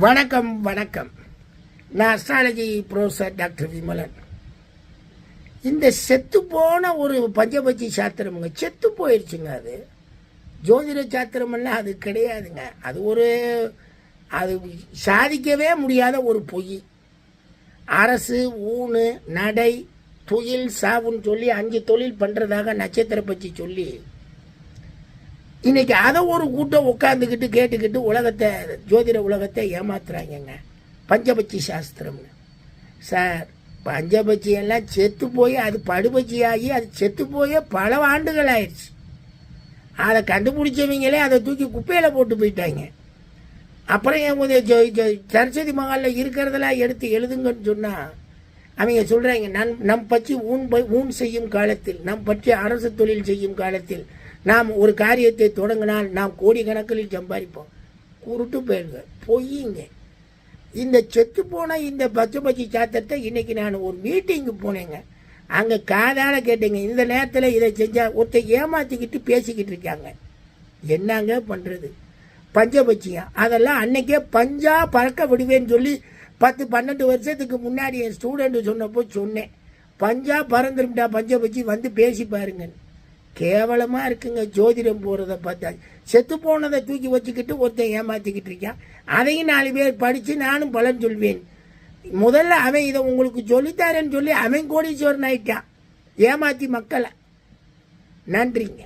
வணக்கம் வணக்கம். நான் அஸ்ட்ராலஜி ப்ரொஃபஸர் டாக்டர் விமலன். இந்த செத்து போன ஒரு பஞ்சபட்சி சாத்திரமுங்க, செத்து போயிடுச்சுங்க. அது ஜோதிட சாத்திரமெல்லாம் அது கிடையாதுங்க. அது சாதிக்கவே முடியாத ஒரு பொய். அரசு ஊனு நடை தொழில் சாவுன்னு சொல்லி 5 தொழில் பண்ணுறதாக நட்சத்திர பற்றி சொல்லி இன்னைக்கு அதை ஒரு கூட்டம் உட்காந்துக்கிட்டு கேட்டுக்கிட்டு உலகத்தை, ஜோதிட உலகத்தை ஏமாத்துறாங்கங்க. பஞ்சபட்சி சாஸ்திரம்னு. சார், பஞ்சபட்சி எல்லாம் செத்து போய் அது படுபட்சி ஆகி அது செத்து போய் பல ஆண்டுகள் ஆயிடுச்சு. அதை கண்டுபிடிச்சவங்களே அதை தூக்கி குப்பையில் போட்டு போயிட்டாங்க. அப்புறம் சரஸ்வதி மகாலில் இருக்கிறதெல்லாம் எடுத்து எழுதுங்கன்னு சொன்னால் அவங்க சொல்கிறாங்க, நம் பற்றி ஊன் செய்யும் காலத்தில், நம் பற்றி அரசு தொழில் செய்யும் காலத்தில் நாம் ஒரு காரியத்தை தொடங்கினால் நாம் கோடிக்கணக்கில் சம்பாதிப்போம். குருட்டு போயிருங்க, பொய்யுங்க. இந்த செத்து போன இந்த பச்சை சாத்திரத்தை இன்னைக்கு நான் ஒரு மீட்டிங்கு போனேங்க. அங்கே காதால கேட்டேங்க. இந்த நேரத்தில் இதை செஞ்சால் ஒருத்தர் ஏமாற்றிக்கிட்டு பேசிக்கிட்டு இருக்காங்க. என்னங்க பண்ணுறது? பஞ்சபட்சியா அதெல்லாம் அன்னைக்கே பஞ்சா பறக்க விடுவேன்னு சொல்லி 10-12 வருஷத்துக்கு முன்னாடி என் ஸ்டூடெண்ட் சொன்னப்போ சொன்னேன், பஞ்சா பறந்துருட்டா பஞ்சபட்சி வந்து பேசி பாருங்க. கேவலமாக இருக்குங்க ஜோதிடம் போகிறத பார்த்தா. செத்து போனதை தூக்கி வச்சுக்கிட்டு ஒருத்தன் ஏமாற்றிக்கிட்டு இருக்கான். அதையும் 4 பேர் படித்து நானும் பலன் சொல்வேன். முதல்ல அவன் இதை உங்களுக்கு சொல்லித்தாரேன்னு சொல்லி அவன் கோடீஸ்வரன் ஆயிட்டான், ஏமாற்றி மக்களை. நன்றிங்க.